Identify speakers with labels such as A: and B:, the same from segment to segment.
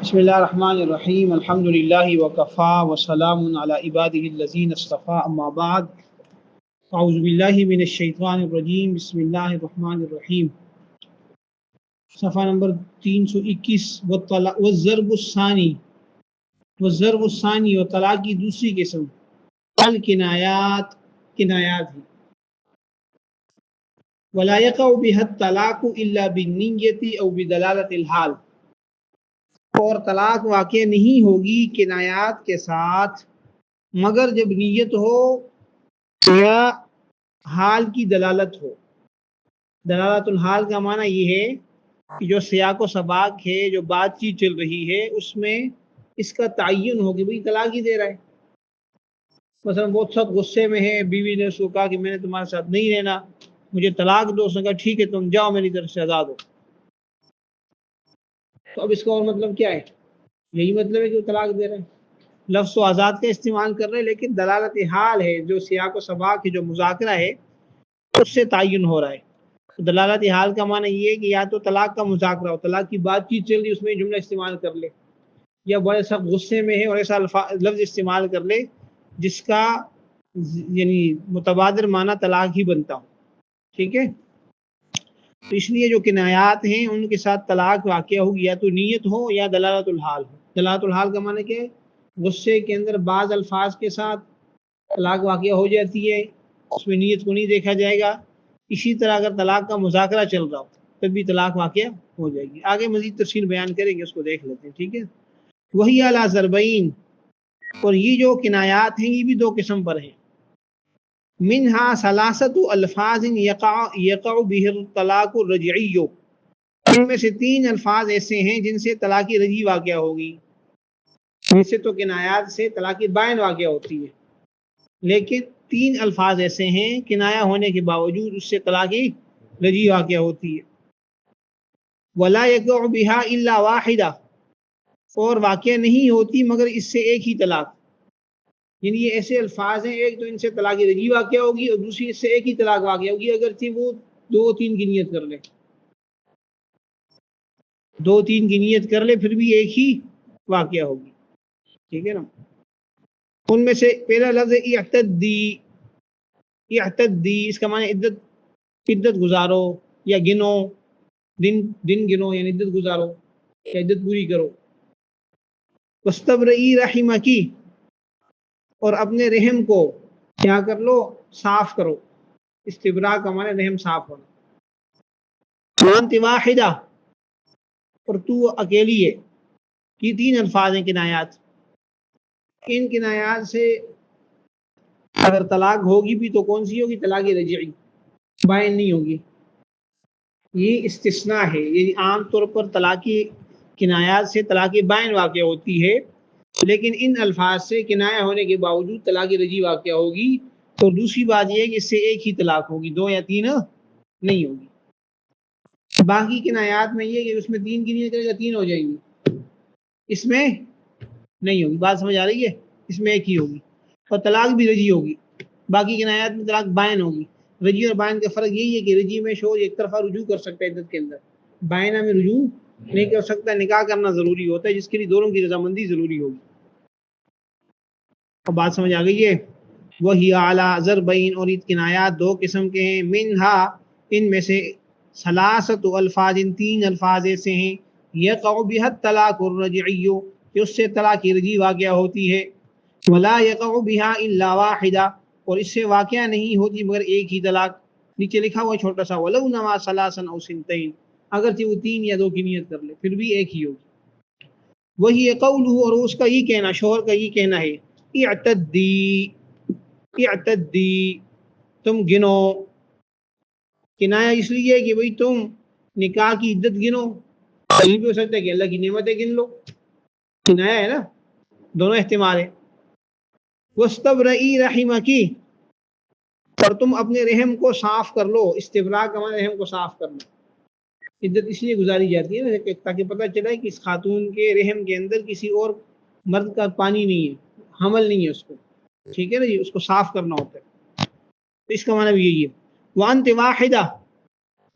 A: بسم اللہ الرحمن الرحیم الحمد للہ وکفا وسلام علی عبادہ الذین اصطفیٰ اما بعد اعوذ باللہ من الشیطان الرجیم بسم اللہ الرحمن الرحیم صفحہ نمبر 321 والضرب الثانی و طلاق کی دوسری قسم الکنایات کنایات ہیں ولا یقع بها الطلاق الا بالنیۃ او بدلالۃ الحال، اور طلاق واقع نہیں ہوگی کنایات کے ساتھ مگر جب نیت ہو یا حال کی دلالت ہو۔ دلالت الحال کا معنی یہ ہے کہ جو سیاق و سباق ہے، جو بات چیت چل رہی ہے، اس میں اس کا تعین ہو کہ بھئی طلاق ہی دے رہا ہے۔ مثلا بہت سخت غصے میں ہے، بیوی نے اس کو کہا کہ میں نے تمہارے ساتھ نہیں رہنا، مجھے طلاق دو۔ اس نے کہا ٹھیک ہے تم جاؤ، میری طرف سے آزاد ہو۔ تو اب اس کا اور مطلب کیا ہے؟ یہی مطلب ہے کہ وہ طلاق دے رہے ہیں، لفظ و آزاد کا استعمال کر رہے ہیں، لیکن دلالت حال ہے، جو سیاق و سباق ہے، جو مذاکرہ ہے، اس سے تعین ہو رہا ہے۔ تو دلالت حال کا معنی یہ ہے کہ یا تو طلاق کا مذاکرہ ہو، طلاق کی بات چیت چل رہی، اس میں جملہ استعمال کر لے، یا بڑے سخت غصے میں ہے اور ایسا لفظ استعمال کر لے جس کا یعنی متبادر معنی طلاق ہی بنتا ہو۔ ٹھیک ہے، تو اس لیے جو کنایات ہیں ان کے ساتھ طلاق واقع ہوگی یا تو نیت ہو یا دلالت الحال ہو۔ دلالت الحال کا معنی کہ غصے کے اندر بعض الفاظ کے ساتھ طلاق واقع ہو جاتی ہے، اس میں نیت کو نہیں دیکھا جائے گا۔ اسی طرح اگر طلاق کا مذاکرہ چل رہا ہو تب بھی طلاق واقع ہو جائے گی۔ آگے مزید تفصیل بیان کریں گے، اس کو دیکھ لیتے ہیں۔ ٹھیک ہے، وہی اعلیٰ ضربین، اور یہ جو کنایات ہیں یہ بھی دو قسم پر ہیں۔ منہا ثلاثت الفاظ یقع بہ الطلاق الرجعی، ان میں سے 3 الفاظ ایسے ہیں جن سے طلاق رجعی واقع ہوگی۔ ویسے تو کنایات سے طلاق بائن واقع ہوتی ہے، لیکن 3 الفاظ ایسے ہیں کنایہ ہونے کے باوجود اس سے طلاق رجعی واقع ہوتی ہے۔ ولا یقع بہا الا واحدہ، اور واقع نہیں ہوتی مگر اس سے ایک ہی طلاق۔ یعنی یہ ایسے الفاظ ہیں، ایک تو ان سے طلاق رجعی واقع ہوگی اور دوسری اس سے ایک ہی طلاق واقع ہوگی، اگرچہ وہ 2-3 کی نیت کر لے، 2-3 کی نیت کر لے پھر بھی ایک ہی واقع ہوگی۔ ٹھیک ہے نا، ان میں سے پہلا لفظ اعتدی۔ اعتدی اس کا معنی عدت گزارو یا گنو، دن گنو، یعنی عدت گزارو یا عدت پوری کرو۔ واستبرئی رحمکی، اور اپنے رحم کو کیا کر لو، صاف کرو۔ استبراء کا معنی رحم صاف ہونا۔ وانت واحدہ، اور تو اکیلی ہے۔ یہ 3 الفاظ ہیں کنایات۔ ان کنایات سے اگر طلاق ہوگی بھی تو کون سی ہوگی؟ طلاق رجعی، بائن نہیں ہوگی۔ یہ استثناء ہے، یعنی عام طور پر طلاقی کنایات سے طلاق بائن واقع ہوتی ہے، لیکن ان الفاظ سے کنایہ ہونے کے باوجود طلاق رجعی واقع ہوگی۔ اور دوسری بات یہ ہے کہ اس سے ایک ہی طلاق ہوگی، 2 یا 3 نہیں ہوگی۔ باقی کنایات میں یہ کہ اس میں 3 کی نیت کرے گا 3 ہو جائیں گی، اس میں نہیں ہوگی۔ بات سمجھ آ رہی ہے؟ اس میں ایک ہی ہوگی، اور طلاق بھی رجعی ہوگی۔ باقی کنایات میں طلاق بائن ہوگی۔ رجعی اور بائن کا فرق یہی ہے کہ رجعی میں شوہر ایک طرفہ رجوع کر سکتا ہے عدت کے اندر، بائنہ میں رجوع نہیں کر سکتا۔ نکاح کرنا ضروری ہوتا ہے جس کے لیے دونوں کی رضامندی ضروری ہوگی۔ اب بات سمجھ آ گئی ہے؟ وہی اعلیٰ ضربین، اور یہ کنایات 2 قسم کے ہیں۔ منہا، ان میں سے ثلاثت الفاظ، ان 3 الفاظ ایسے ہیں یقع بہ الطلاق الرجعی، کہ اس سے طلاق رجعی واقع ہوتی ہے۔ ولا یقع بہا الا واحدہ، اور اس سے واقع نہیں ہوتی مگر ایک ہی طلاق۔ نیچے لکھا ہوا چھوٹا سا ولو نما ثلاثا او ثنتین، اگرچہ وہ 3 یا 2 کی نیت کر لے پھر بھی ایک ہی ہوگی۔ وہی قولہ، اور اس کا یہ کہنا، شوہر کا یہ کہنا ہے اعتدی، اعتدی، تم گنو۔ کنایہ اس لیے کہ بھئی تم نکاح کی عدت گنو، یہ بھی ہو سکتا ہے کہ اللہ کی نعمتیں گن لو، کنایہ ہے نا، دونوں احتمال ہے۔ واستبرئی رحمکی، اور تم اپنے رحم کو صاف کر لو۔ استبراء کا معنی رحم کو صاف کرنا۔ عدت اس لیے گزاری جاتی ہے نا تاکہ پتہ چلے کہ اس خاتون کے رحم کے اندر کسی اور مرد کا پانی نہیں ہے، حمل نہیں ہے اس کو۔ ٹھیک ہے نا جی، اس کو صاف کرنا ہوتا ہے، تو اس کا معنی بھی یہی ہے۔ وانت واحدہ،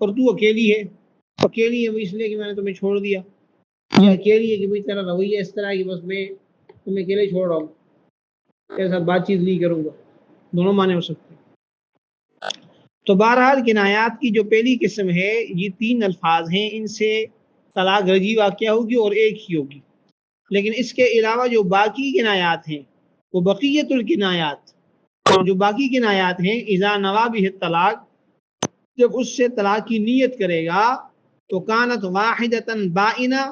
A: اور تو اکیلی ہے۔ اکیلی ہے اس لیے کہ میں نے تمہیں چھوڑ دیا۔ یہ اکیلی ہے کہ بھائی تیرا رویہ اس طرح ہے کہ بس میں تمہیں اکیلے چھوڑ رہا ہوں، تیرے ساتھ بات چیت نہیں کروں گا، دونوں معنی ہو سکتے ہیں۔ تو بہرحال کنایات کی جو پہلی قسم ہے یہ 3 الفاظ ہیں، ان سے طلاق رجعی واقع ہوگی اور ایک ہی ہوگی۔ لیکن اس کے علاوہ جو باقی کنایات ہیں وہ بقیت الکنایات، اور جو باقی کنایات ہیں اذا نوا بہ الطلاق، جب اس سے طلاق کی نیت کرے گا تو کانت واحدۃ بائنہ،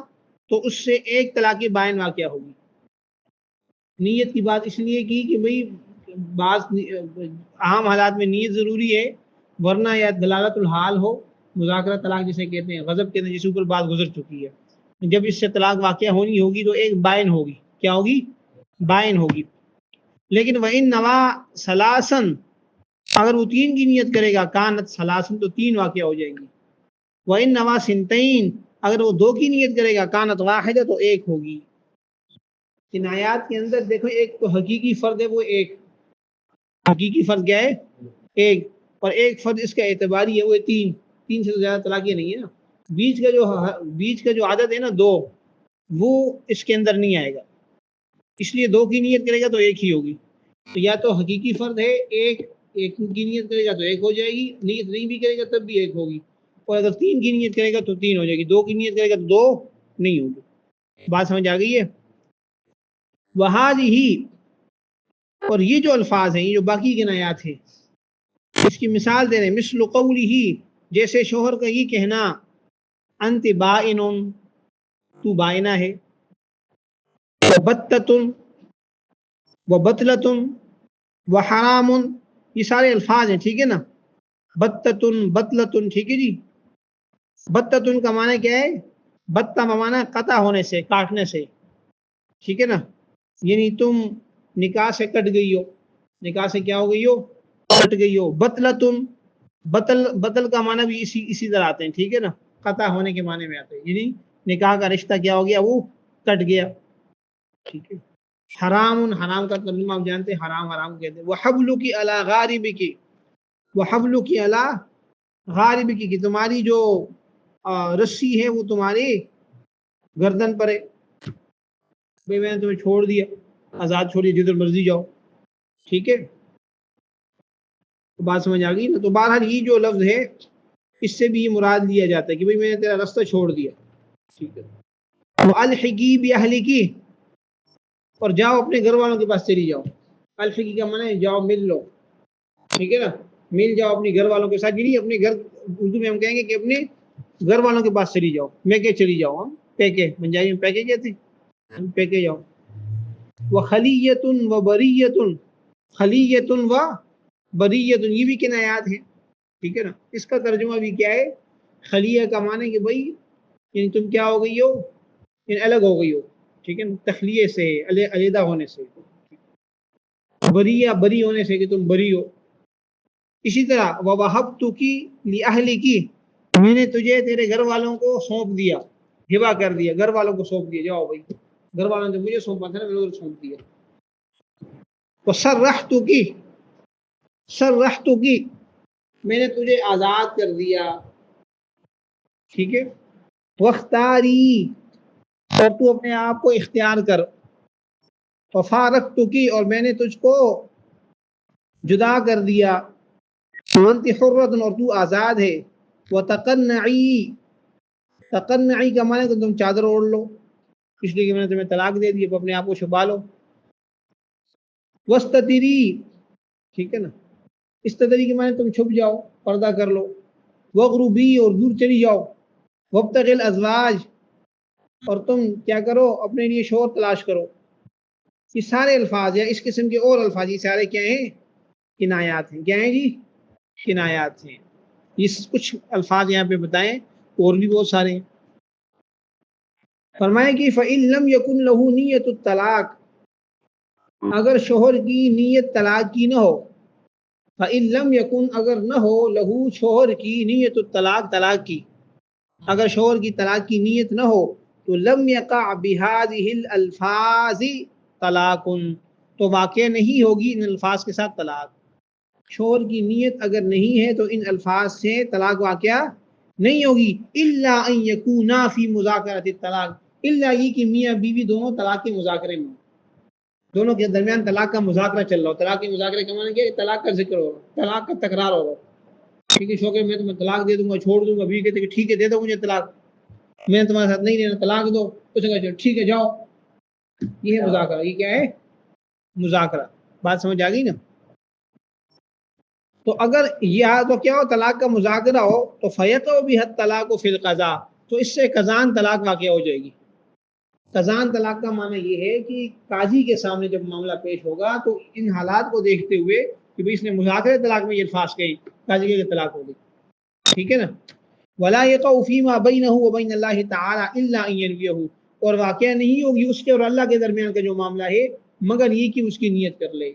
A: تو اس سے ایک طلاق بائن واقع ہوگی۔ نیت کی بات اس لیے کی کہ بھئی بعض عام حالات میں نیت ضروری ہے، ورنہ یا دلالت الحال ہو، مذاکرہ طلاق جسے کہتے ہیں، غضب کہتے ہیں جس اوپر بات گزر چکی ہے، جب اس سے طلاق واقع ہونی ہوگی تو ایک بائن ہوگی۔ کیا ہوگی؟ بائن ہوگی۔ لیکن وَإِن نَوَا ثَلَاثًا، اگر وہ 3 کی نیت کرے گا کانت ثلاثن، تو 3 واقع ہو جائیں گی۔ وَإِن نَوَا ثِنْتَيْن، اگر وہ 2 کی نیت کرے گا کانت واحدہ، تو 1 ہوگی۔ کنایات کے اندر دیکھو ایک تو حقیقی فرد ہے، وہ ایک حقیقی فرد کیا ہے؟ ایک، اور ایک فرد اس کا اعتباری ہے وہ 3 سے تو زیادہ طلاق یہ نہیں ہے نا۔ بیچ کا جو عدد ہے نا 2، وہ اس کے اندر نہیں آئے گا، اس لیے 2 کی نیت کرے گا تو 1 ہی ہوگی۔ تو یا تو حقیقی فرد ہے ایک کی نیت کرے گا تو 1 ہو جائے گی، نیت نہیں بھی کرے گا تب بھی 1 ہوگی، اور اگر 3 کی نیت کرے گا تو 3 ہو جائے گی، 2 کی نیت کرے گا تو 2 نہیں ہوگی۔ بات سمجھ آ گئی ہے؟ وَهَذِهِ، اور یہ جو الفاظ ہیں، یہ جو باقی کنایات ہیں، اس کی مثال دے رہے ہیں، مثل قوله، جیسے شوہر کا یہ کہنا انت بائن، تو بائنہ ہے، وبتۃ، وبتلۃ، وحرام، یہ سارے الفاظ ہیں، ٹھیک ہے نا۔ بتۃ، بتلۃ، ٹھیک ہے جی۔ بتۃ کا معنی کیا ہے؟ بتہ معنی قطع ہونے سے، کاٹنے سے، ٹھیک ہے نا، یعنی تم نکاح سے کٹ گئی ہو، نکاح سے کیا ہو گئی ہو؟ کٹ گئی ہو۔ بتلتن، بتل کا معنی بھی اسی طرح آتے ہیں، ٹھیک ہے نا، قطع ہونے کے معنی میں آتے ہیں، یعنی نکاح کا رشتہ کیا ہو گیا؟ وہ کٹ گیا، ٹھیک ہے۔ حرام، حرام کا ترجمہ آپ جانتے ہیں، حرام حرام کہتے ہیں۔ وحبلک علی غاربک، وحبلک علی غاربک، کہ تمہاری جو رسی ہے وہ تمہاری گردن پر ہے، بھئی میں نے تمہیں چھوڑ دیا، آزاد چھوڑیے، جدھر مرضی جاؤ، ٹھیک ہے۔ بات سمجھ آ گئی نا؟ تو بہرحال یہ جو لفظ ہے اس سے بھی یہ مراد لیا جاتا ہے کہ بھئی میں نے تیرا راستہ چھوڑ دیا، ٹھیک ہے۔ وَأَلْحِقِي بِأَهْلِكِ، اور جاؤ اپنے گھر والوں کے پاس چلی جاؤ۔ الحقی کا معنی ہے جاؤ مل لو، ٹھیک ہے نا، مل جاؤ اپنے گھر والوں کے ساتھ، یعنی اپنے گھر، اردو میں ہم کہیں گے کہ اپنے گھر والوں کے پاس چلی جاؤ، میکے چلی جاؤ، ہم پیکے، پنجابی میں پیکے کہتے ہیں، پیکے جاؤ۔ وَخَلِيَّةٌ وَبَرِيَّةٌ، خلیۃ و بریۃ، یہ بھی کنایات ہیں، ٹھیک ہے نا۔ اس کا ترجمہ بھی کیا ہے؟ خلیہ کا معنی کہ بھائی یعنی تم کیا ہو گئی ہو؟ یعنی الگ ہو گئی ہو، ٹھیک ہے نا، تخلیہ سے، علیحدہ ہونے سے، بریہ بری ہونے سے کہ تم بری ہو۔ اسی طرح وَوَهَبْتُكِ لِأَهْلِكِ، میں نے تجھے تیرے گھر والوں کو سونپ دیا، ہبا کر دیا، گھر والوں کو سونپ دیا، جاؤ بھائی، گھر والوں نے مجھے سونپا تھا نا، میں نے سونپ دیا۔ وَسَرَّحْتُكِ، سَرَّحْتُكِ، میں نے تجھے آزاد کر دیا، ٹھیک ہے۔ وَاخْتَارِي، اور تو اپنے آپ کو اختیار کر۔ وَفَارَقْتُكِ، اور میں نے تجھ کو جدا کر دیا۔ وَأَنْتِ حُرَّةٌ، اور تو آزاد ہے۔ وَتَقَنَّعِي، تقنعی کا معنی کہ تم چادر اوڑھ لو، اس لیے کہ میں نے تمہیں طلاق دے دی، اب اپنے آپ کو چھپا لو۔ وَاسْتَتِرِي، ٹھیک ہے نا، استتری کے معنی تم چھپ جاؤ، پردہ کر لو۔ وَغْرُبِي، اور دور چلی جاؤ۔ وَابْتَغِ الْأَزْوَاجِ، اور تم کیا کرو؟ اپنے لیے شوہر تلاش کرو۔ یہ سارے الفاظ یا اس قسم کے اور الفاظ، یہ سارے کیا ہیں؟ کنایات ہیں۔ کیا ہیں جی؟ کنایات ہیں۔ یہ کچھ الفاظ یہاں پہ بتائیں، اور بھی بہت سارے ہیں۔ فرمائے کہ فَإِن لَمْ يَكُنْ لَهُ نِيَّةُ الطَّلَاقِ، اگر شوہر کی نیت طلاق کی نہ ہو، فَإِن لَمْ يَكُنْ، اگر نہ ہو، لہو شوہر کی، نیت الطلاق، طلاق کی، اگر شوہر کی طلاق کی نیت نہ ہو تو لم يقع بهذه الالفاظ طلاق، تو واقع نہیں ہوگی ان الفاظ کے ساتھ طلاق۔ شوہر کی نیت اگر نہیں ہے تو ان الفاظ سے طلاق واقع نہیں ہوگی، الا ان یکونا فی مذاکرۃ الطلاق، الا یہ کہ میاں بیوی دونوں طلاق کے مذاکرے میں، دونوں کے درمیان طلاق کا مذاکرہ چل رہا ہو. طلاق کے مذاکرے کا معنی کیا ہے؟ طلاق کا ذکر ہو رہا، طلاق کا تکرار ہو رہا. ٹھیک ہے شوکے میں تمہیں طلاق دے دوں گا، چھوڑ دوں گا. بیوی کہتے کہ ٹھیک ہے دے دو مجھے طلاق، میں نے تمہارے ساتھ نہیں رہنا، طلاق دو. کچھ کہا ٹھیک ہے جاؤ. یہ ہے مذاکرہ. یہ کیا ہے؟ مذاکرہ. بات سمجھ آ گئی نا؟ تو اگر یہ تو کیا ہو، طلاق کا مذاکرہ ہو تو فیقع بحد طلاق و فی القضاء، تو اس سے قضان طلاق واقع ہو جائے گی. قضان طلاق کا معنی یہ ہے کہ قاضی کے سامنے جب معاملہ پیش ہوگا تو ان حالات کو دیکھتے ہوئے کہ بھئی اس نے مذاکرہ طلاق میں یہ الفاظ کہیں، قاضی کے طلاق ہوگی. ٹھیک ہے نا؟ ولا يقع فيما بينه وبين الله تعالى الا ان ينويه، اور واقعہ نہیں ہوگی اس کے اور اللہ کے درمیان کا جو معاملہ ہے مگر یہ کہ اس کی نیت کر لے.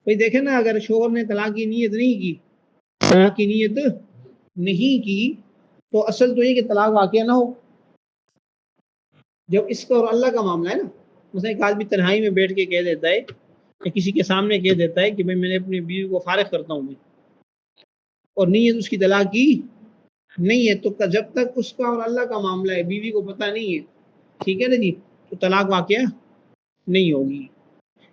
A: بھئی دیکھیں نا، اگر شوہر نے طلاق کی نیت نہیں کی، طلاق کی نیت نہیں کی تو اصل تو یہ کہ طلاق واقعہ نہ ہو. جب اس کا اور اللہ کا معاملہ ہے نا، مثلا ایک آدمی تنہائی میں بیٹھ کے کہہ دیتا ہے یا کسی کے سامنے کہہ دیتا ہے کہ بھئی میں نے اپنی بیوی کو فارغ کرتا ہوں میں، اور نیت اس کی طلاق کی نہیں ہے، تو جب تک اس کا اور اللہ کا معاملہ ہے، بیوی کو پتہ نہیں ہے، ٹھیک ہے نا جی، تو طلاق واقعہ نہیں ہوگی.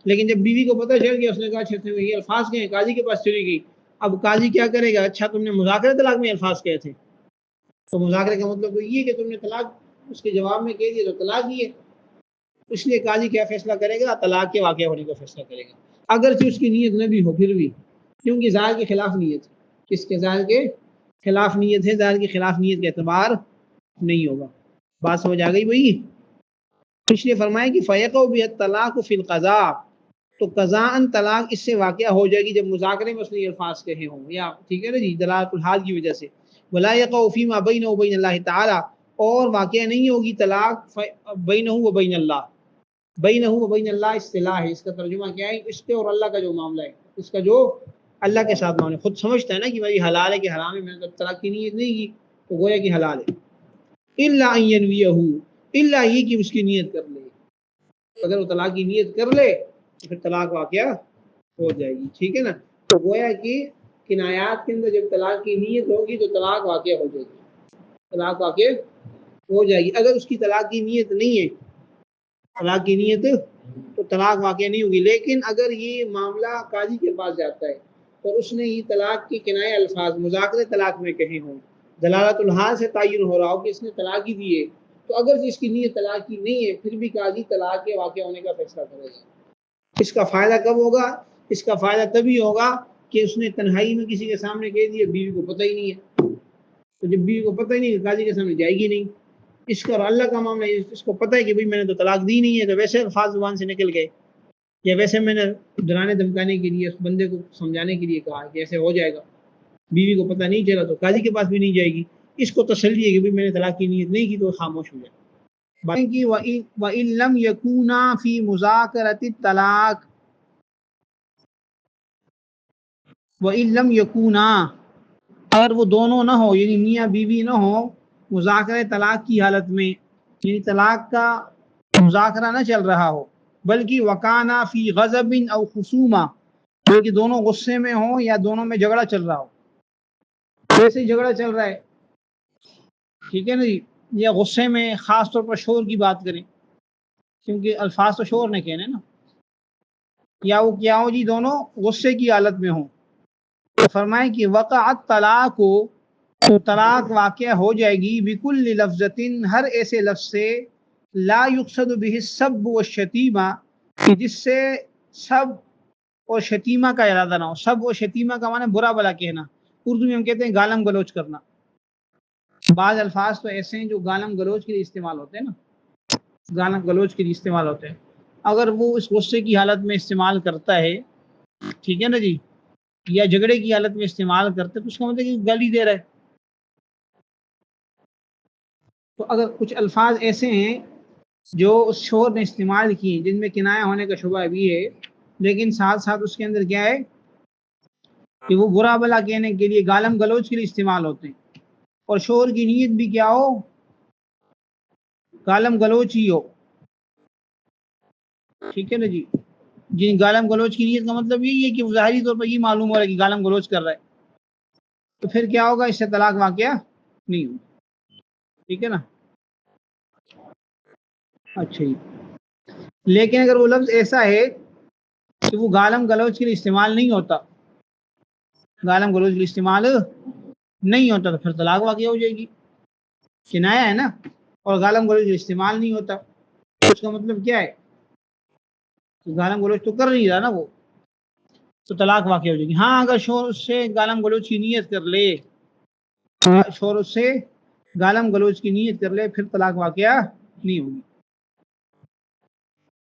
A: لیکن جب بیوی کو پتہ چل گیا، اس نے کہا اچھا یہ الفاظ کہیں، قاضی کے پاس چلی گئی. اب قاضی کیا کرے گا؟ اچھا تم نے مذاکرہ طلاق میں الفاظ کہے تھے، تو مذاکرے کا مطلب تو یہ کہ تم نے طلاق اس کے جواب میں کہہ دیا تو طلاق ہی ہے. اس لیے قاضی کیا فیصلہ کرے گا؟ طلاق کے واقع ہونے کا فیصلہ کرے گا، اگرچہ اس کی نیت نہ بھی ہو پھر بھی، کیونکہ ظاہر کے خلاف نیت ہے. کس کے؟ ظاہر کے خلاف نیت ہے. ظاہر کے خلاف نیت کا اعتبار نہیں ہوگا. بات سمجھ آ گئی بھائی؟ اس لیے فرمایا کہ فیقع بالطلاق فی القضاء، تو قضاءً طلاق اس سے واقع ہو جائے گی جب مذاکرے میں اس نے یہ الفاظ کہے ہوں، یا ٹھیک ہے نا جی، دلالت الحال کی وجہ سے. ولا یقع فیما بینہ وبین اللہ تعالی، اور واقع نہیں ہوگی طلاق بینہ وبین اللہ. بینہ وبین اللہ اصطلاح ہے، اس کا ترجمہ کیا ہے؟ اس کے اور اللہ کا جو معاملہ ہے، اس کا جو اللہ کے ساتھ معاملہ، خود سمجھتا ہے نا کہ بھائی حلال ہے کہ حرام ہے، میں نے طلاق کی نیت نہیں کی تو گویا کہ حلال ہے. الا ان ینویہ، الا یہ کہ اس کی نیت کر لے. اگر وہ طلاق کی نیت کر لے تو پھر طلاق واقعہ ہو جائے گی. ٹھیک ہے نا؟ تو گویا کہ کنایات کے اندر جب طلاق کی نیت ہوگی تو طلاق واقع ہو جائے گی، طلاق واقع ہو جائے گی. اگر اس کی طلاق کی نیت نہیں ہے، طلاق کی نیت، تو طلاق واقع نہیں ہوگی. لیکن اگر یہ معاملہ قاضی کے پاس جاتا ہے اور اس نے یہ طلاق کی کنایہ الفاظ مذاکرہ طلاق میں کہے ہوں، دلالت الحال سے تعین ہو رہا ہو کہ اس نے طلاق ہی دی ہے، تو اگر اس کی نیت طلاق کی نہیں ہے پھر بھی قاضی طلاق کے واقع ہونے کا فیصلہ کرے گا. اس کا فائدہ کب ہوگا؟ اس کا فائدہ تبھی ہوگا کہ اس نے تنہائی میں کسی کے سامنے کہہ دیا، بیوی کو پتہ ہی نہیں ہے. تو جب بیوی کو پتہ ہی نہیں، قاضی کے سامنے جائے گی نہیں. اس کا اور اللہ کا معاملہ ہے، اس کو پتہ ہے کہ بھئی میں نے تو طلاق دی نہیں ہے، تو ویسے الفاظ زبان سے نکل گئے، یا ویسے میں نے ڈرانے دھمکانے کے لیے اس بندے کو سمجھانے کے لیے کہا کہ ایسے ہو جائے گا، بیوی کو پتہ نہیں چلا تو قاضی کے پاس بھی نہیں جائے گی. اس کو تسلی ہے کہ بھئی میں نے طلاق کی نیت نہیں کی، تو خاموش ہو جائے. باتیں کی وَإِن لَمْ يَكُونَا فِي مُذَاكَرَةِ الطَّلَاقِ، وَإِن لَمْ يَكُونَا، اگر وہ دونوں نہ ہو، یعنی میاں بیوی نہ ہو مذاکرہ طلاق کی حالت میں، یعنی طلاق کا مذاکرہ نہ چل رہا ہو، بلکہ وکانا فی غضب او خصومہ، بلکہ دونوں غصے میں ہوں یا دونوں میں جھگڑا چل رہا ہو. ویسے ہی جھگڑا چل رہا ہے، ٹھیک ہے نا جی، یا غصے میں، خاص طور پر شور کی بات کریں کیونکہ الفاظ تو شور نے کہنے نا، یا وہ کیا ہو جی، دونوں غصے کی حالت میں ہوں، تو فرمائے کہ وقعت طلاق کو، تو طلاق واقع ہو جائے گی بکل لفظۃ، ہر ایسے لفظ سے لا یقصد به السب والشتیمہ، کہ جس سے سب اور شتیمہ کا ارادہ نہ ہو. سب اور شتیمہ کا معنی برا بلا کہنا، اردو میں ہم کہتے ہیں گالم گلوچ کرنا. بعض الفاظ تو ایسے ہیں جو گالم گلوچ کے لیے استعمال ہوتے ہیں نا، گالم گلوچ کے لیے استعمال ہوتے ہیں. اگر وہ اس غصے کی حالت میں استعمال کرتا ہے، ٹھیک ہے نا جی، یا جھگڑے کی حالت میں استعمال کرتے، تو اس کا مطلب کہ گالی دے رہا ہے. تو اگر کچھ الفاظ ایسے ہیں جو اس شور نے استعمال کیے جن میں کنایہ ہونے کا شبہ بھی ہے، لیکن ساتھ ساتھ اس کے اندر کیا ہے کہ وہ برا بلا کہنے کے لیے، گالم گلوچ کے لیے استعمال ہوتے ہیں، اور شور کی نیت بھی کیا ہو، گالم گلوچ ہی ہو. ٹھیک ہے نا جی، جن گالم گلوچ کی نیت کا مطلب یہی ہے کہ وہ ظاہری طور پر یہ معلوم ہو رہا ہے کہ گالم گلوچ کر رہا ہے، تو پھر کیا ہوگا؟ اس سے طلاق واقعہ نہیں ہوگا. ٹھیک ہے نا. اچھا جی، لیکن اگر وہ لفظ ایسا ہے کہ وہ گالم گلوچ کے لیے استعمال نہیں ہوتا، گالم گلوچ کے لیے استعمال نہیں ہوتا، تو پھر طلاق واقع ہو جائے گی، کنایا ہے نا، اور گالم گلوچ استعمال نہیں ہوتا، اس کا مطلب کیا ہے؟ گالم گلوچ تو کر نہیں رہا نا وہ، تو طلاق واقع ہو جائے گی۔ ہاں اگر شوہر اس سے گالم گلوچ کی نیت کر لے، شوہر اس سے گالم گلوچ کی نیت کر لے، پھر طلاق واقع نہیں ہوگی۔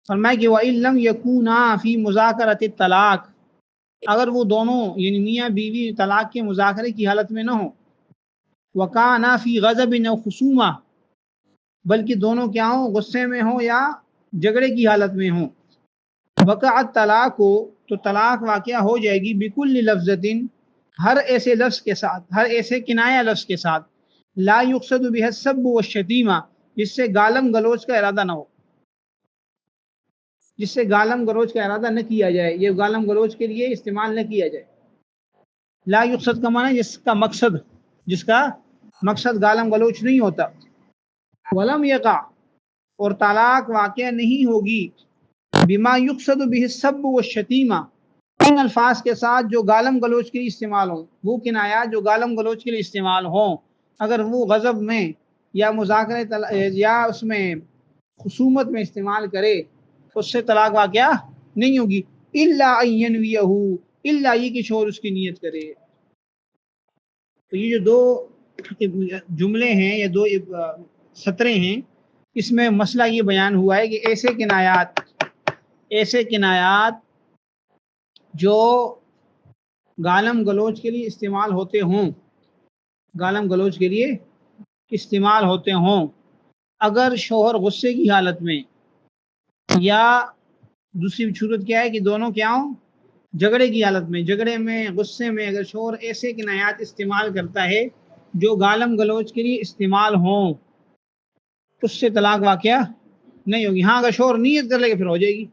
A: فرمائے کہ وَإِن لَمْ يَكُونَا فِي مُذَاكَرَةِ الطَّلَاقِ، اگر وہ دونوں یعنی میاں بیوی طلاق کے مذاکرے کی حالت میں نہ ہوں، وَكَانَا فِي غَضَبٍ أَوْ خُصُومَةٍ، بلکہ دونوں کیا ہوں، غصے میں ہوں یا جھگڑے کی حالت میں ہوں، وقع طلاق کو، تو طلاق واقع ہو جائے گی، بکل لفظتن، ہر ایسے لفظ کے ساتھ، ہر ایسے کنایا لفظ کے ساتھ، لا یقصد بها السب والشتیمہ، جس سے گالم گلوچ کا ارادہ نہ ہو، جس سے گالم گلوچ کا ارادہ نہ کیا جائے، یہ گالم گلوچ کے لیے استعمال نہ کیا جائے۔ لا یقصد کا معنی جس کا مقصد گالم گلوچ نہیں ہوتا۔ ولم یقع، اور طلاق واقع نہیں ہوگی، بما یقصد به السب والشتیمہ، ان الفاظ کے ساتھ جو گالم گلوچ کے لیے استعمال ہوں، وہ کنایات جو گالم گلوچ کے لیے استعمال ہوں، اگر وہ غضب میں یا مذاکرے یا اس میں خصومت میں استعمال کرے، اس سے طلاق واقع نہیں ہوگی، الا ان ینویہ، الا یہ کہ شوہر اس کی نیت کرے۔ تو یہ جو دو جملے ہیں یا دو سطریں ہیں، اس میں مسئلہ یہ بیان ہوا ہے کہ ایسے کنایات جو گالم گلوچ کے لیے استعمال ہوتے ہوں، گالم گلوچ کے لیے استعمال ہوتے ہوں، اگر شوہر غصے کی حالت میں، یا دوسری صورت کیا ہے کہ دونوں کیا ہوں، جھگڑے کی حالت میں، جھگڑے میں، غصے میں، اگر شوہر ایسے کنایات استعمال کرتا ہے جو گالم گلوچ کے لیے استعمال ہوں، اس سے طلاق واقع نہیں ہوگی۔ ہاں اگر شوہر نیت کر لے گا پھر ہو جائے گی،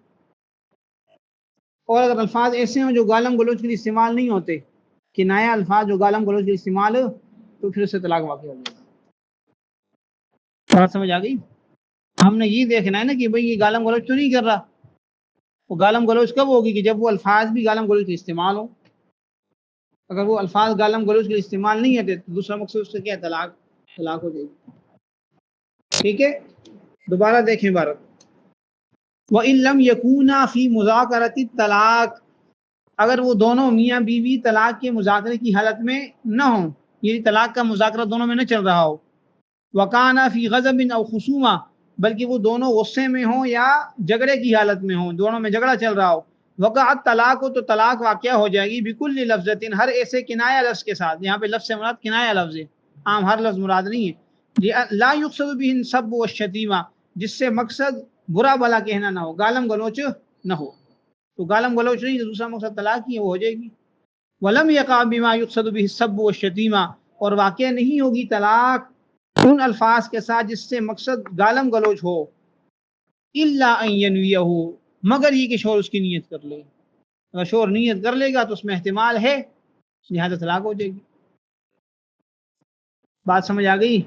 A: اور اگر الفاظ ایسے ہیں جو گالم گلوچ کے لیے استعمال نہیں ہوتے، کنایا الفاظ جو گالم گلوچ کے لیے استعمال ہو، تو پھر اس سے طلاق واقع ہو جائے گا۔ بات سمجھ آ گئی؟ ہم نے یہ دیکھنا ہے نا کہ بھئی یہ گالم گلوچ تو نہیں کر رہا، وہ گالم گلوچ کب ہوگی کہ جب وہ الفاظ بھی گالم گلوچ کے استعمال ہوں۔ اگر وہ الفاظ گالم گلوچ کے استعمال نہیں ہوتے تو دوسرا مقصد اس سے کیا ہے، طلاق ہو جائے گی۔ ٹھیک ہے، دوبارہ دیکھیں عبارت، وَإِن لَمْ يَكُونَا فِي مُذَاكَرَةِ الطَّلَاقِ، اگر وہ دونوں میاں بیوی طلاق کے مذاکرے کی حالت میں نہ ہوں، یعنی طلاق کا مذاکرہ دونوں میں نہ چل رہا ہو، وَكَانَا فِي غَضَبٍ أَوْ خُصُومَةٍ، بلکہ وہ دونوں غصے میں ہوں یا جھگڑے کی حالت میں ہوں، دونوں میں جھگڑا چل رہا ہو، وقعت طلاق ہو، تو طلاق واقع ہو جائے گی، بکل لفظتن، ہر ایسے کنایا لفظ کے ساتھ، یہاں پہ لفظ سے مراد کنایا لفظ ہے، عام ہر لفظ مراد نہیں ہے، لا یقصد به السب والشتیمہ، جس سے مقصد برا بلا کہنا نہ ہو، گالم گلوچ نہ ہو، تو گالم گلوچ نہیں تو دوسرا مقصد طلاق ہی ہے، وہ ہو جائے گی۔ ولم یقع بما یقصد به السب والشتیمہ، اور واقع نہیں ہوگی طلاق ان الفاظ کے ساتھ جس سے مقصد گالم گلوچ ہو، الا ان ینویہ، مگر یہ کہ شوہر اس کی نیت کر لے، اگر شوہر نیت کر لے گا تو اس میں احتمال ہے، لہذا طلاق ہو جائے گی۔ بات سمجھ آ گئی؟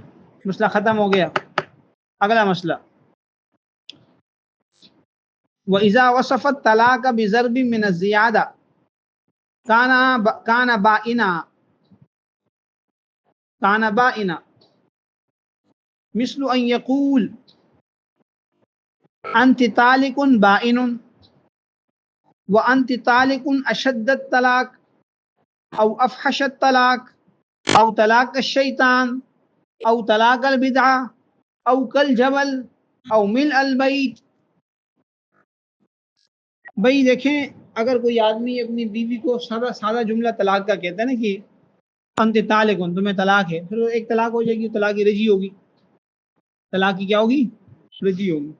A: مسئلہ ختم ہو گیا۔ اگلا مسئلہ، وَإِذَا وَصَفَ الطَّلَاقَ بِضَرْبٍ مِّنَ الزِّيَادَةِ كَانَ بَائِنًا، مثل أن يقول أنت طالق بائن، وأنت طالق أشد الطلاق، أو أفحش الطلاق، أو طلاق الشيطان، أو طلاق البدعة، أو كالجبل، أو ملء البيت۔ بھائی دیکھیں، اگر کوئی آدمی اپنی بیوی کو سادہ جملہ طلاق کا کہتا ہے نا کہ انت طالق، تمہیں طلاق ہے، پھر وہ ایک طلاق ہو جائے گی، طلاق کی رجی ہوگی، طلاق کی کیا ہوگی، رجی ہوگی۔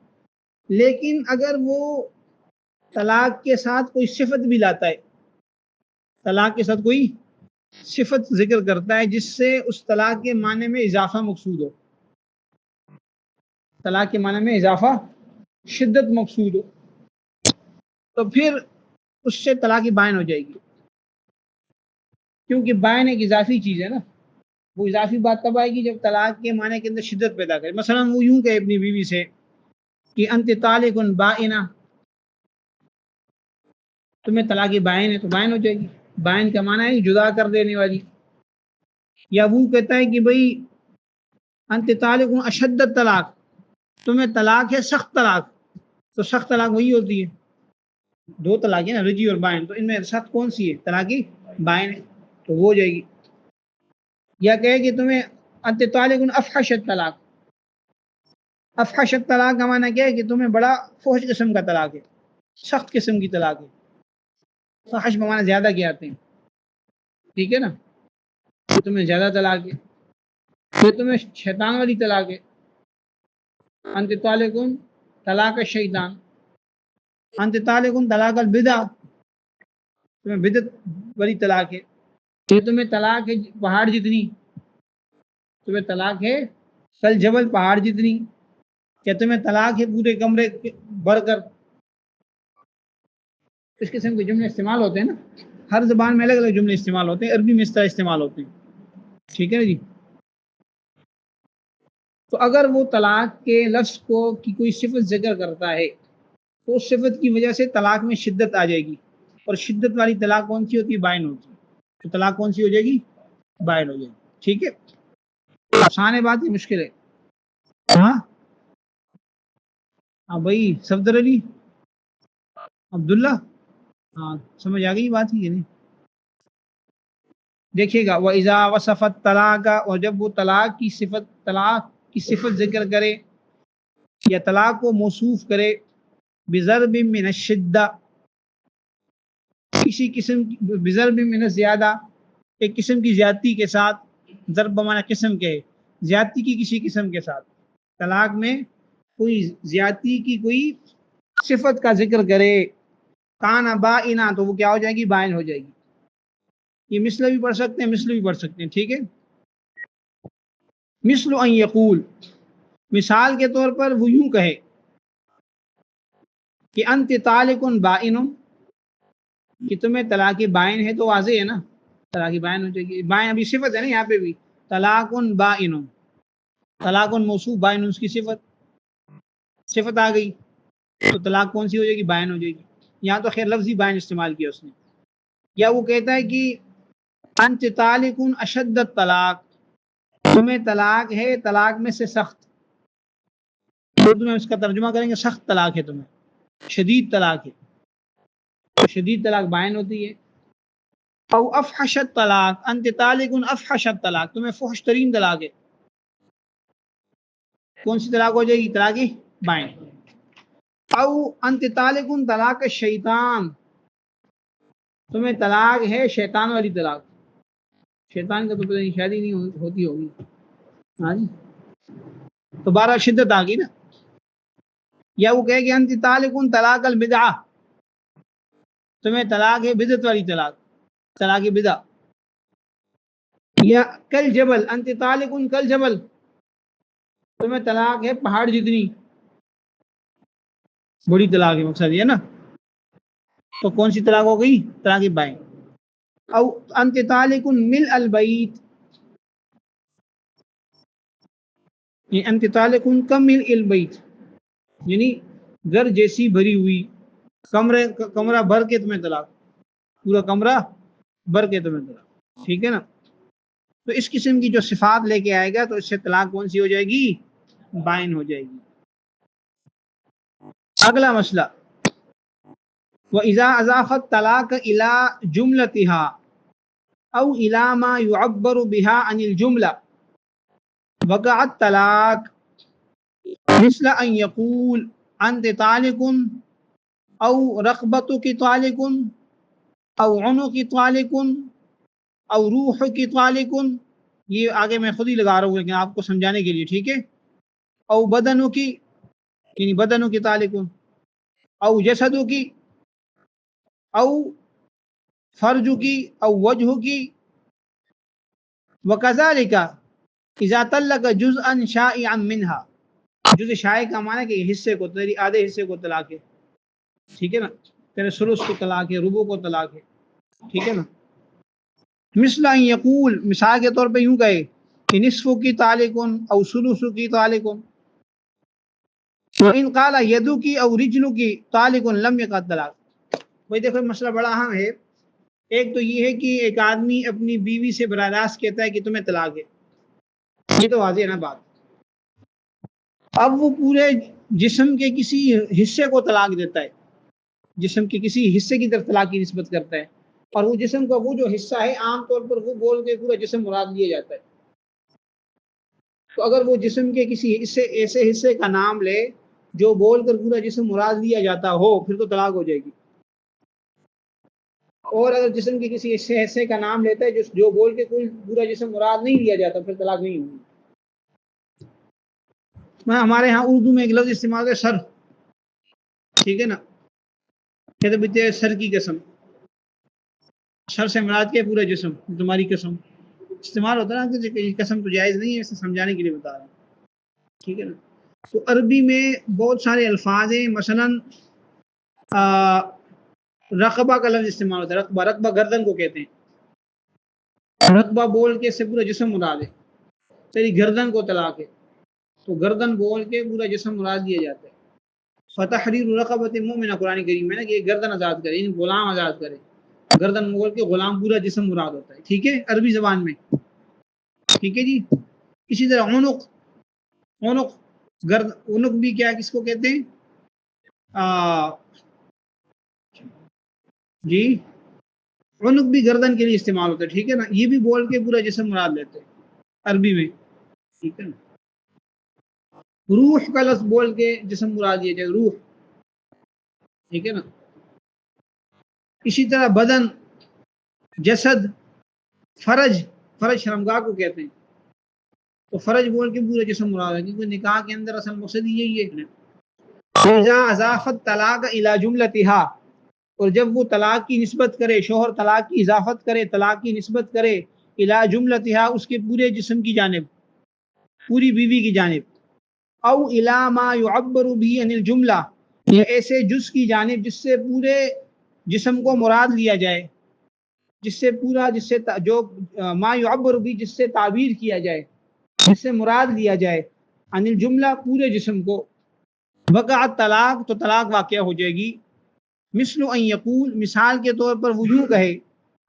A: لیکن اگر وہ طلاق کے ساتھ کوئی صفت بھی لاتا ہے، طلاق کے ساتھ کوئی صفت ذکر کرتا ہے جس سے اس طلاق کے معنی میں اضافہ مقصود ہو، طلاق کے معنی میں اضافہ، شدت مقصود ہو، تو پھر اس سے طلاق بائن ہو جائے گی، کیونکہ بائن ایک اضافی چیز ہے نا، وہ اضافی بات تب آئے گی جب طلاق کے معنی کے اندر شدت پیدا کرے۔ مثلا وہ یوں کہ اپنی بیوی سے کہ انت طالق بائنہ، تمہیں طلاق بائن ہے تو بائن ہو جائے گی. بائن کا معنی ہے جدا کر دینے والی. یا وہ کہتا ہے کہ بھئی انت طالق اشد طلاق، تمہیں طلاق ہے سخت طلاق، تو سخت طلاق وہی ہوتی ہے. دو طلاق ہے نا، رجی اور بائن، تو ان میں سخت کون سی ہے؟ طلاق بائن ہے، تو وہ ہو جائے گی. یا کہے کہ تمہیں انت طالق افحش الطلاق، افحش الطلاق کا معنی کیا ہے کہ تمہیں بڑا فحش قسم کا طلاق ہے، سخت قسم کی طلاق ہے. فحش بمعنی زیادہ کیا آتے ہیں، ٹھیک ہے نا، تو تمہیں زیادہ طلاق ہے. پھر تمہیں شیطان والی طلاق ہے، انت طالق طلاق الشیطان، انت طالق طلاق البدع، تمہیں بدعت والی طلاق ہے. پھر تمہیں طلاق ہے پہاڑ جتنی، تمہیں طلاق ہے کل جبل پہاڑ جتنی. کیا تمہیں طلاق ہے پورے کمرے بھر کر. اس قسم کے جملے استعمال ہوتے ہیں نا، ہر زبان میں الگ الگ جملے استعمال ہوتے ہیں، عربی میں اس طرح استعمال ہوتے ہیں. ٹھیک ہے نا جی. تو اگر وہ طلاق کے لفظ کو کی کوئی صفت ذکر کرتا ہے تو اس صفت کی وجہ سے طلاق میں شدت آ جائے گی، اور شدت والی طلاق کون سی ہوتی ہے؟ بائن ہوتی ہے. تو طلاق کون سی ہو جائے گی؟ بائن ہو جائے گی. ٹھیک ہے، آسان ہے بات، یہ مشکل ہے. ہاں ہاں بھائی صفدر علی عبداللہ، ہاں سمجھ آ گئی بات ہی نہیں. دیکھیے گا وَإِذَا وَصَفَ الطَّلَاقَ، اور جب وہ طلاق کی صفت ذکر کرے یا طلاق کو موصوف کرے بضرب من الشدہ، کسی قسم بضرب من الزیادہ، ایک قسم کی زیادتی کے ساتھ. ضرب بمعنی قسم کے، زیادتی کی کسی قسم کے ساتھ. طلاق میں کوئی زیادتی کی کوئی صفت کا ذکر کرے، کان بائنا، تو وہ کیا ہو جائے گی؟ بائن ہو جائے گی. یہ مثل بھی پڑھ سکتے ہیں، مثل بھی پڑھ سکتے ہیں. ٹھیک ہے، مثل ان یقول، مثال کے طور پر وہ یوں کہے کہ انت طالق بائن، کہ تمہیں طلاق بائن ہے، تو واضح ہے نا، طلاق بائن ہو جائے گی. بائن ابھی صفت ہے نا یہاں پہ بھی، طلاق بائن، طلاق موصوف، بائن اس کی صفت آ گئی، تو طلاق کون سی ہو جائے گی؟ بائن ہو جائے گی. یہاں تو خیر لفظی بائن استعمال کیا اس نے. یا وہ کہتا ہے کہ انت طالق اشد الطلاق، تمہیں طلاق ہے طلاق میں سے سخت. اردو میں اس کا ترجمہ کریں گے سخت طلاق ہے تمہیں، شدید طلاق ہے. تو شدید طلاق بائن ہوتی ہے. او افحش الطلاق، انت طالق افحش الطلاق، تمہیں فحش ترین طلاق ہے. کون سی طلاق ہو جائے گی؟ طلاق بائن. او انت طالق طلاق الشیطان، تمہیں طلاق ہے شیطان والی طلاق. شیطان کا تو پتہ نہیں، شادی نہیں ہوتی ہوگی. ہاں جی، تو 12 شدت آ گئی نا. یا وہ کہے کہ انت طالق طلاق البدعہ، تمہیں طلاق ہے بدعت والی طلاق، طلاق بدعہ. یا کل جبل، انت طالق کل جبل، تمہیں طلاق ہے پہاڑ جتنی، بڑی طلاق ہے، مقصد یہ نا. تو کون سی طلاق ہو گئی؟ طلاق بائن. او انت طالق ملء البیت، انت طالق کم ملء البیت، یعنی گھر جیسی بھری ہوئی، کمرہ بھر کے تمہیں طلاق، پورا کمرہ بھر کے تمہیں طلاق. ٹھیک ہے نا. تو اس قسم کی جو صفات لے کے آئے گا تو اس سے طلاق کون سی ہو جائے گی؟ بائن ہو جائے گی. اگلا مسئلہ، وَإِذَا أَضَافَ الطَّلَاقَ إِلَى جُمْلَتِهَا أَوْ إِلَى مَا يُعَبَّرُ بِهَا عَنِ الْجُمْلَةِ وَقَعَ الطَّلَاقُ مِثْلَ أَنْ يَقُولَ أَنْتَ طَالِقٌ أَوْ رَغْبَتُكِ طَالِقٌ أَوْ عُنُقِ طَالِقٌ أَوْ رُوحُكِ طَالِقٌ. یہ آگے میں خود ہی لگا رہا ہوں لیکن آپ کو سمجھانے کے لیے. ٹھیک ہے. أَوْ بَدَنُكِ، یعنی بدنُكِ طَالِقٌ، أَوْ جَسَدُكِ، او فرج کی، او وجہ کی. وکذالک اذا طلق جزءا شائعا منها، جزء شائع کا معنی کہ حصے کو، تیری آدھے حصے کو طلاق ہے. ٹھیک ہے نا، تیرے ثلث کو طلاق ہے، ربع کو طلاق ہے. ٹھیک ہے نا. مثل ان یقول، مثال کے طور پہ یوں کہے کہ نصف کی طالق او ثلث کی طالق، وَإِنْ قَالَ يَدُكِ أَوْ رِجْلُكِ طَالِقٌ لَمْ يَقَعْ الطَّلَاقُ. بھائی دیکھو مسئلہ بڑا اہم ہے. ایک تو یہ ہے کہ ایک آدمی اپنی بیوی سے براہ راست کہتا ہے کہ تمہیں طلاق ہے، یہ تو واضح ہے نا بات. اب وہ پورے جسم کے کسی حصے کو طلاق دیتا ہے، جسم کے کسی حصے کی طرف طلاق کی نسبت کرتا ہے، اور وہ جسم کا وہ جو حصہ ہے عام طور پر وہ بول کے پورا جسم مراد لیا جاتا ہے. تو اگر وہ جسم کے کسی ایسے حصے کا نام لے جو بول کر پورا جسم مراد لیا جاتا ہو، پھر تو طلاق ہو جائے گی. اور اگر جسم کے کسی حصے کا نام لیتا ہے جو بول کے کوئی پورا جسم مراد نہیں لیا جاتا، پھر طلاق نہیں ہوگی. ہمارے ہاں اردو میں ایک لفظ استعمال ہے سر، ٹھیک ہے نا، کہتے بیٹے سر کی قسم، سر سے مراد کے پورا جسم، تمہاری قسم استعمال ہوتا ہے نا، کہ قسم تو جائز نہیں ہے، اسے سمجھانے کے لیے بتا رہا ہوں، ٹھیک ہے نا. تو عربی میں بہت سارے الفاظ ہیں، مثلاً رقبہ کا لفظ استعمال ہوتا ہے. رقبہ گردن کو کہتے ہیں. رقبہ بول کے سے پورا جسم مراد ہے. تیری گردن کو طلاق ہے، تو گردن بول کے پورا جسم مراد دیا جاتا ہے. فتحریر رقبۃ مؤمنہ قرآن کریم میں نا کہ گردن آزاد کرے، یعنی غلام آزاد کرے. گردن بول کے غلام پورا جسم مراد ہوتا ہے، ٹھیک ہے، عربی زبان میں، ٹھیک ہے جی. اسی طرح عنق بھی کیا کس کو کہتے ہیں؟ جی عنق بھی گردن کے لیے استعمال ہوتا ہے، ٹھیک ہے نا. یہ بھی بول کے پورا جسم مراد لیتے ہیں عربی میں، ٹھیک ہے نا. روح کا لفظ بول کے جسم مراد دیا جائے، روح، ٹھیک ہے نا. اسی طرح بدن، جسد، فرج شرمگاہ کو کہتے ہیں، تو فرج بول کے پورا جسم مراد ہے، کیونکہ نکاح کے اندر اصل مقصد یہی ہے. اذا اضافت طلاق الى جملتها، اور جب وہ طلاق کی نسبت کرے، شوہر طلاق کی اضافت کرے، طلاق کی نسبت کرے الى جملتها، اس کے پورے جسم کی جانب، پوری بیوی کی جانب، او الى ما يعبر به عن الجملہ، یا ایسے جز کی جانب جس سے پورے جسم کو مراد لیا جائے، جس سے جو ما يعبر به جس سے تعبیر کیا جائے، جس سے مراد لیا جائے، عن الجملہ پورے جسم کو، وقعت طلاق، تو طلاق واقع ہو جائے گی. مثل ان یقول، مثال کے طور پر وہ یوں کہے،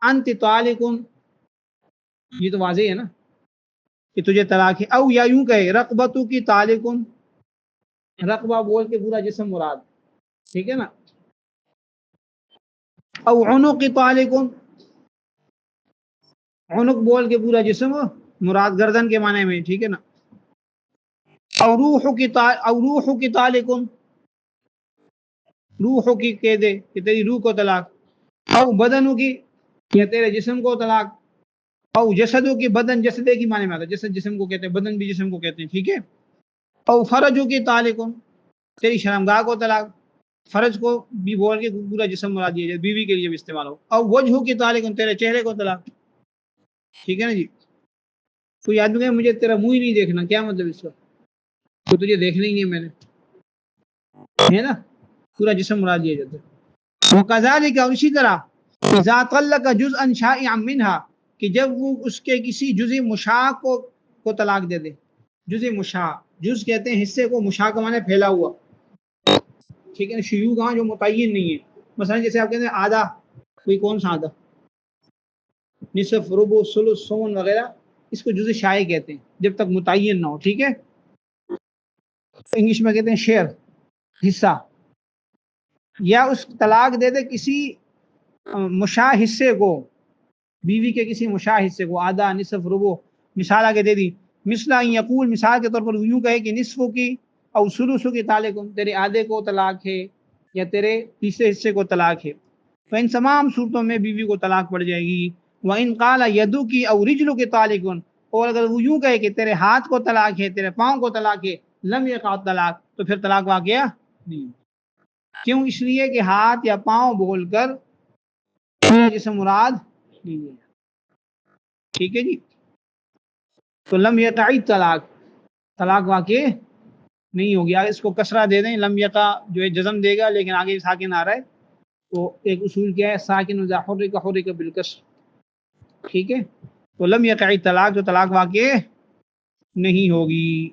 A: انت طالق، یہ تو واضح ہے نا کہ تجھے طلاق ہے. او یا یوں کہے، رقبتو کی طالق، رقبہ بول کے پورا جسم مراد، ٹھیک ہے نا. او عنق طالق، عنق بول کے پورا جسم مراد گردن کے معنی میں، ٹھیک ہے نا. او روح کی طالق، روح کی کہہ دے کہ تیری روح کو طلاق. او بدن کی، یا تیرے جسم کو طلاق. او جسدوں کی، بدن جسدے کی معنی میں آتا ہے، جسد جسم کو کہتے ہیں، بدن بھی جسم کو کہتے ہیں، ٹھیک ہے. او فرجوں کی طالق، تیری شرمگاہ کو طلاق. فرج کو بھی بول کے پورا جسم مراد دیا جائے، بیوی کے لیے بھی استعمال ہو. او وجہ کی طالق، تیرے چہرے کو طلاق، ٹھیک ہے نا جی. کوئی آدمی کہ مجھے تیرا منہ ہی نہیں دیکھنا، کیا مطلب اس کا؟ تو تجھے دیکھنا ہی نہیں ہے میں نے، ہے نا، پورا جسم مراد دیا جاتا ہے. وکذالک، اور اسی طرح، اذا طلق جزءا شائعا منها، کہ جب وہ اس کے کسی جزء مشاع کو طلاق دے دے. جزء مشاع، جز کہتے ہیں حصے کو، مشاع کا معنی پھیلا ہوا، ٹھیک ہے نا. شیوع کہاں جو متعین نہیں ہے، مثلا جیسے آپ کہتے ہیں آدھا، کوئی کون سا آدھا، نصف، ربع، ثلث، ثمن وغیرہ، اس کو جزء شائع کہتے ہیں جب تک متعین نہ ہو، ٹھیک ہے. انگلش میں کہتے ہیں شیئر، حصہ. یا اس طلاق دے دے کسی مشاع حصے کو، بیوی کے کسی مشاع حصے کو، آدھا، نصف، ربع، مثال آگے دے دی. مثلا ان یقول، مثال کے طور پر یوں کہے کہ نصف کی او ثلث کی طالق، تیرے آدھے کو طلاق ہے یا تیرے تیسرے حصے کو طلاق ہے. تو ان تمام صورتوں میں بیوی کو طلاق پڑ جائے گی. وَإِن قَالَ يَدُكِ أَوْ رِجْلُكِ طَالِقٌ، اور اگر وہ یوں کہے کہ تیرے ہاتھ کو طلاق ہے، تیرے پاؤں کو طلاق ہے، لم يقع طلاق، تو پھر طلاق واقعہ نہیں. کیوں؟ اس لیے کہ ہاتھ یا پاؤں بول کر جسم مراد نہیں ہے، ٹھیک ہے جی. تو لم یقع طلاق، طلاق واقع نہیں ہوگی. آگے اس کو کسرہ دے دیں، لم یقع جو ہے جزم دے گا، لیکن آگے ساکن آ رہا ہے. تو ایک اصول کیا ہے، ساکن اذا حرک حرک بالکسر، ٹھیک ہے. تو لم یقع طلاق، جو طلاق واقع نہیں ہوگی.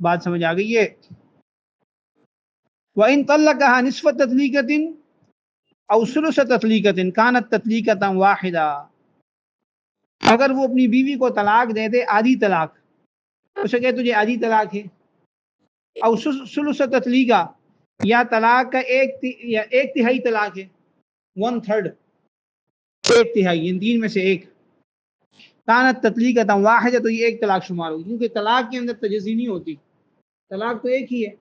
A: بات سمجھ آ گئی ہے؟ وَإِن طَلَّقَهَا نِصْفَ تَطْلِيقَةٍ أَوْ ثُلُثَ تَطْلِيقَةٍ كَانَتْ تَطْلِيقَةً وَاحِدَةً، اگر وہ اپنی بیوی کو طلاق دے دے آدھی طلاق، اسے کہ تجھے آدھی طلاق ہے، او ثلث تطلیقہ، یا طلاق کا ایک تہائی طلاق ہے، 1/3، ایک تہائی، ان تین میں سے ایک، کانت تطلیقۃ واحدہ، تو یہ ایک طلاق شمار ہوگی، کیونکہ طلاق کے اندر تجزی نہیں ہوتی، طلاق تو ایک ہی ہے،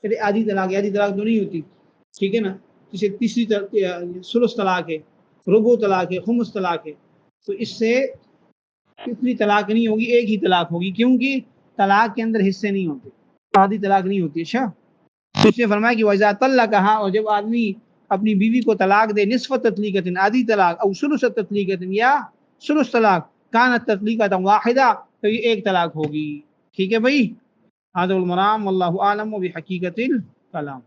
A: پھر آدھی طلاق تو نہیں ہوتی، ٹھیک ہے نا، جسے تیسری ثلث طلاق ہے، ربع طلاق ہے، خمس طلاق ہے، تو اس سے تیسری طلاق نہیں ہوگی، ایک ہی طلاق ہوگی، کیونکہ طلاق کے اندر حصے نہیں ہوتے، آدھی طلاق نہیں ہوتی۔ اچھا، اس نے فرمایا کہ وَإِذَا طَلَّقَهَا، اور جب آدمی اپنی بیوی کو طلاق دے نصف تطلیقۃ، آدھی طلاق، او ثلث تطلیقۃ، یا ثلث طلاق، کانت تطلیقۃ واحدہ، تو یہ ایک طلاق ہوگی، ٹھیک ہے بھائی۔ هذا المرام واللہ اعلم بحقیقت الکلام۔